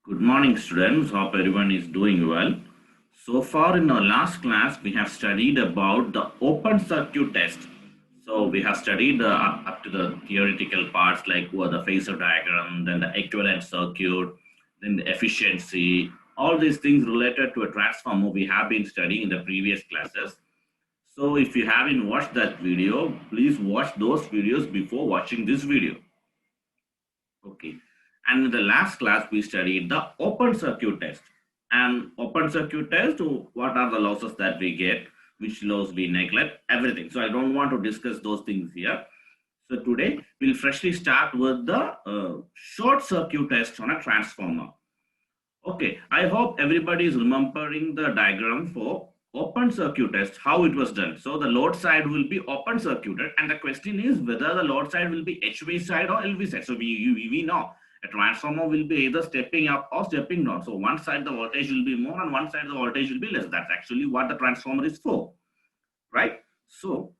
Good morning, students. Hope everyone is doing well. So far in our last class, we have studied about the open circuit test. So we have studied up to the theoretical parts like what the phasor diagram, then the equivalent circuit, then the efficiency, all these things related to a transformer we have been studying in the previous classes. So if you haven't watched that video, please watch those videos before watching this video. Okay. And in the last class, we studied the open circuit test. And open circuit test, what are the losses that we get, which loss we neglect, everything. So I don't want to discuss those things here. So today, we'll freshly start with the short circuit test on a transformer. Okay, I hope everybody is remembering the diagram for open circuit test, how it was done. So the load side will be open circuited, and the question is whether the load side will be HV side or LV side. So we know a transformer will be either stepping up or stepping down. So one side the voltage will be more and one side the voltage will be less. That's actually what the transformer is for, right? So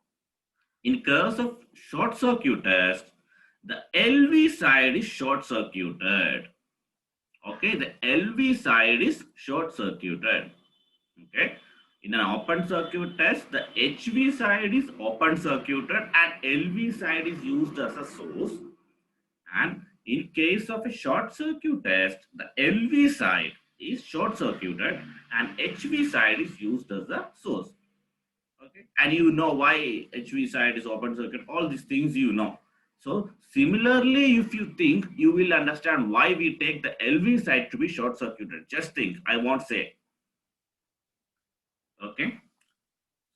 in case of short circuit test, the LV side is short circuited. Okay, the LV side is short circuited. Okay, in an open circuit test, the HV side is open circuited and LV side is used as a source. And in case of a short circuit test, the LV side is short circuited and HV side is used as a source. Okay, and you know why HV side is open circuit, all these things you know. So similarly, if you think, you will understand why we take the LV side to be short circuited. Just think, I won't say. Okay.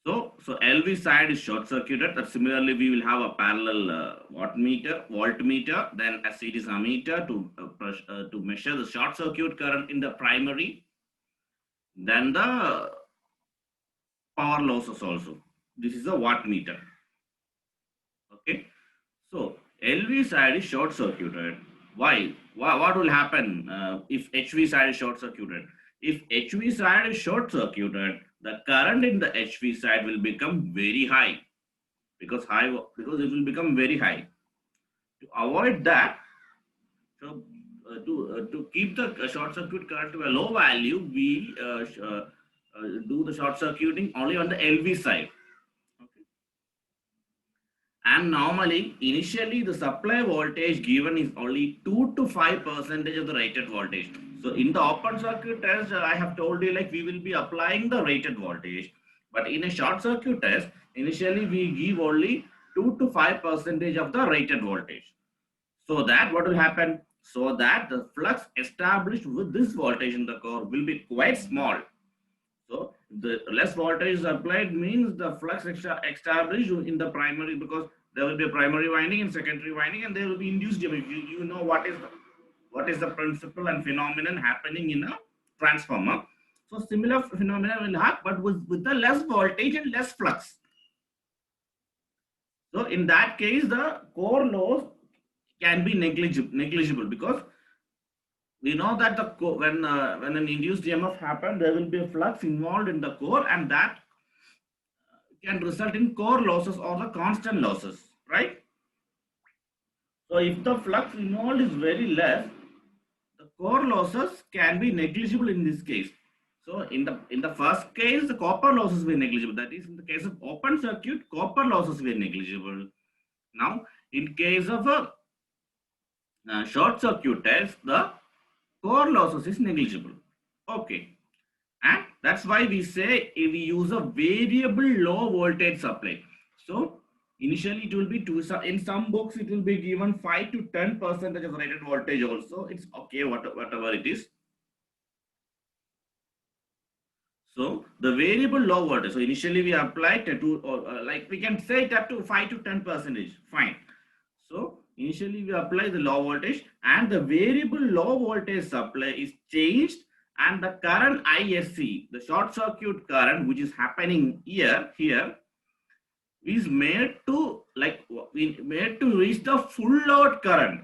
So LV side is short circuited. That similarly, we will have a parallel voltmeter, then a series ammeter to measure the short circuit current in the primary. Then the power losses also. This is a wattmeter. Okay. So LV side is short circuited. Why? What will happen if HV side is short circuited? If HV side is short circuited, the current in the HV side will become very high because it will become very high. To avoid that, so to keep the short circuit current to a low value, we do the short circuiting only on the LV side. Okay. And normally, initially, the supply voltage given is only 2 to 5% of the rated voltage. So in the open circuit test, I have told you like we will be applying the rated voltage. But in a short circuit test, initially we give only 2 to 5% of the rated voltage. So that what will happen? So that the flux established with this voltage in the core will be quite small. So the less voltage is applied means the flux established in the primary, because there will be a primary winding and secondary winding, and there will be induced EMF. You know what is the principle and phenomenon happening in a transformer. So similar phenomena will happen, but with the less voltage and less flux. So in that case, the core loss can be negligible because we know that the when an induced EMF happens, there will be a flux involved in the core, and that can result in core losses or the constant losses, right? So if the flux involved is very less, the core losses can be negligible in this case. So in the first case, the copper losses were negligible. That is, in the case of open circuit, copper losses were negligible. Now, in case of a short circuit test, the core losses is negligible. Okay. And that's why we say we use a variable low voltage supply. So initially it will be in some books it will be given 5 to 10% of rated voltage also. It's okay, whatever it is. So the variable low voltage. So initially we applied like we can say it up to 5 to 10%. Fine. So initially we apply the low voltage, and the variable low voltage supply is changed, and the current ISC, the short circuit current, which is happening here, is made to reach the full load current.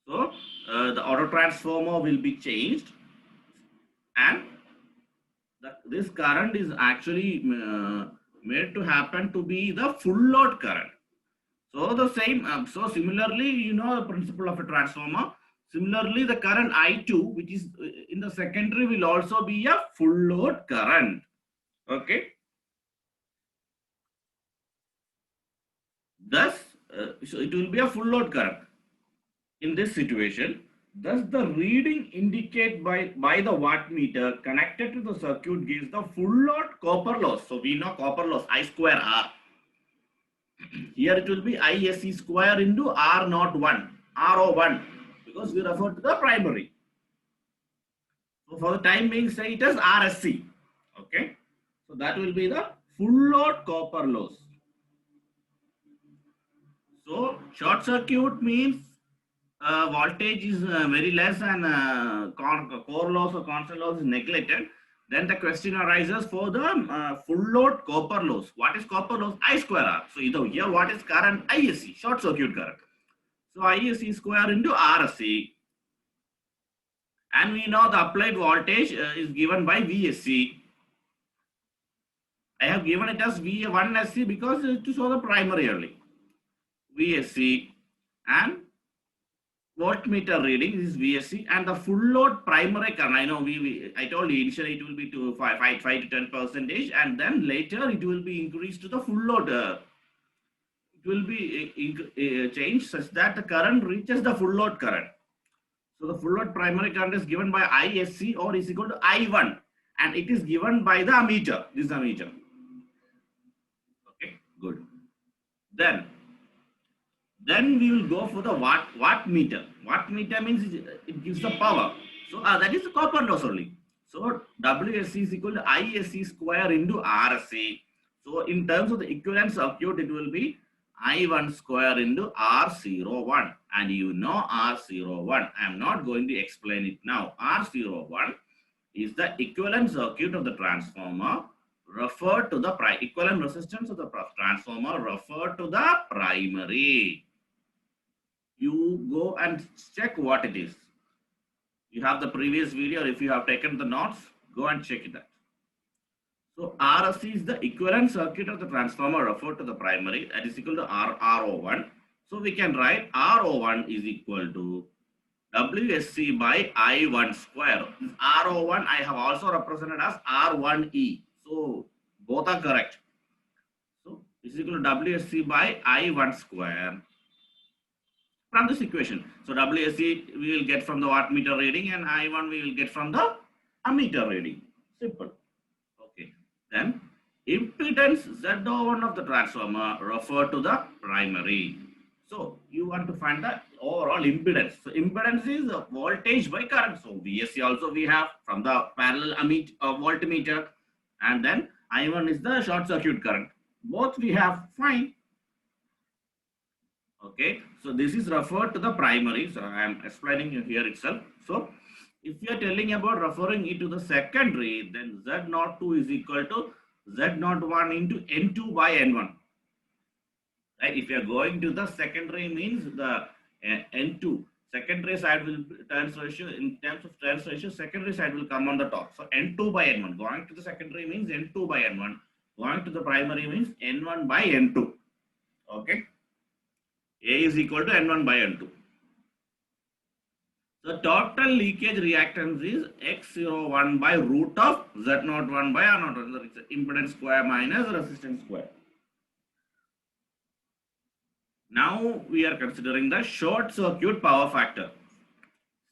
So the auto transformer will be changed, and this current is actually made to happen to be the full load current. So the same, so similarly, you know the principle of a transformer. Similarly, the current I2, which is in the secondary, will also be a full load current. Okay. Thus, so it will be a full load current. In this situation, thus the reading indicated by the wattmeter connected to the circuit gives the full load copper loss. So we know copper loss I square R. Here it will be ISC square into R naught 1, RO1, because we refer to the primary. So for the time being, say it as RSC. Okay. So that will be the full load copper loss. So short circuit means voltage is very less and core loss or constant loss is neglected. Then the question arises for the full load copper loss. What is copper loss? I square R. So here what is current? ISC, short circuit current. So ISC square into RSC. And we know the applied voltage is given by VSC. I have given it as V1SC because to show the primary only. VSC and voltmeter reading is VSC and the full load primary current. I know I told you initially it will be to 5 to 10% and then later it will be increased to the full load. It will be changed such that the current reaches the full load current. So the full load primary current is given by ISC or is equal to I1 and it is given by the ammeter. This is ammeter. Okay, good. Then we will go for the wattmeter. Wattmeter means it gives the power. So that is the copper loss only. So WSC is equal to ISC square into RSC. So in terms of the equivalent circuit, it will be I1 square into R01. And you know R01. I am not going to explain it now. R01 is the equivalent circuit of the transformer referred to the equivalent resistance of the transformer referred to the primary. You go and check what it is. You have the previous video. If you have taken the notes, go and check it out. So RSC is the equivalent circuit of the transformer referred to the primary, that is equal to RO1. So we can write RO1 is equal to WSC by I1 square. This RO1 I have also represented as R1E. So both are correct. So it's equal to WSC by I1 square from this equation. So WSC we will get from the wattmeter reading and I1 we will get from the ammeter reading. Simple. Okay. Then impedance Z01 of the transformer refer to the primary. So you want to find the overall impedance. So impedance is voltage by current. So VSC also we have from the parallel voltmeter and then I1 is the short circuit current. Both we have, fine. Okay, so this is referred to the primary. So I am explaining you here itself. So if you are telling about referring it to the secondary, then Z02 is equal to Z01 into N2 by N1. Right? If you are going to the secondary means the N2 secondary side will turns ratio in terms of turns ratio. Secondary side will come on the top. So N2 by N1. Going to the secondary means N2 by N1. Going to the primary means N1 by N2. Okay. A is equal to N1 by N2. The total leakage reactance is X01 by root of Z01 by R01. That is impedance square minus resistance square. Now we are considering the short circuit power factor.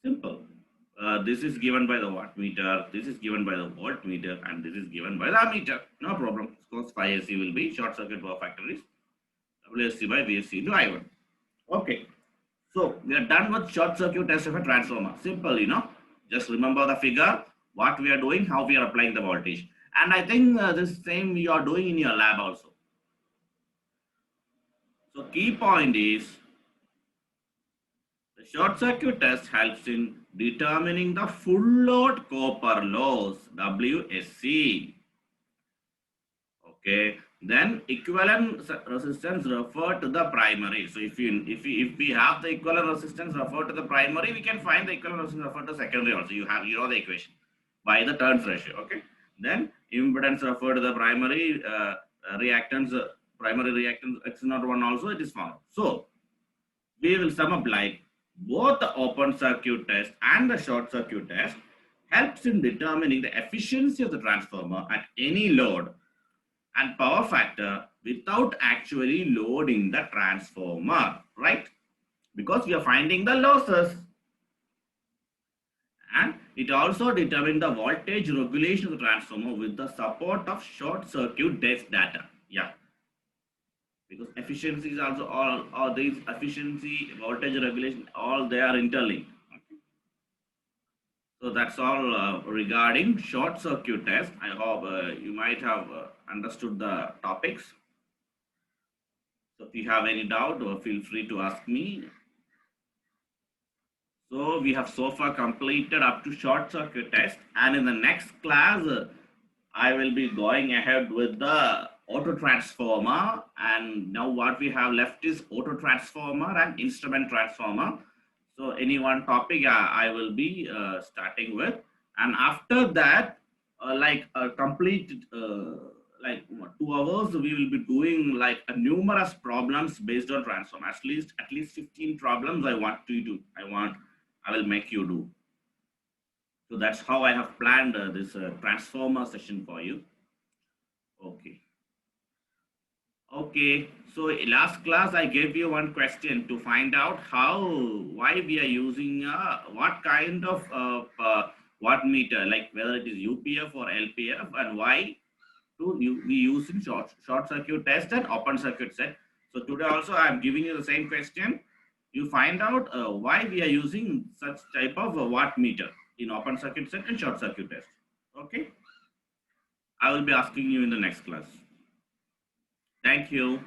Simple. This is given by the wattmeter, this is given by the voltmeter, and this is given by the ammeter. No problem. Of course, phi AC will be short circuit power factor is WSC by VSC into I1. Okay, so we are done with short circuit test of a transformer. Simple, just remember the figure, what we are doing, how we are applying the voltage. And I think this same you are doing in your lab also. So key point is, the short circuit test helps in determining the full load copper loss, WSC. Okay. Then equivalent resistance referred to the primary. So if we have the equivalent resistance referred to the primary, we can find the equivalent resistance referred to secondary also. You know the equation by the turns ratio. Okay. Then impedance referred to the primary reactance, primary reactance X01 also it is found. So we will sum up like both the open circuit test and the short circuit test helps in determining the efficiency of the transformer at any load and power factor without actually loading the transformer, right? Because we are finding the losses. And it also determines the voltage regulation of the transformer with the support of short circuit test data. Yeah, because efficiency is also all these efficiency, voltage regulation, all they are interlinked. So that's all regarding short circuit test. I hope you might have understood the topics. So if you have any doubt, feel free to ask me. So we have so far completed up to short circuit test, and in the next class, I will be going ahead with the auto transformer. And now what we have left is auto transformer and instrument transformer. So any one topic I will be starting with, and after that, complete like 2 hours, we will be doing like numerous problems based on transformer. At least 15 problems I want to do. I will make you do. So that's how I have planned this transformer session for you. Okay. Okay. So last class I gave you one question to find out why we are using what kind of watt meter, like whether it is UPF or LPF, and why we use in short circuit test and open circuit set. So today also I am giving you the same question. You find out why we are using such type of watt meter in open circuit set and short circuit test. Okay, I will be asking you in the next class. Thank you.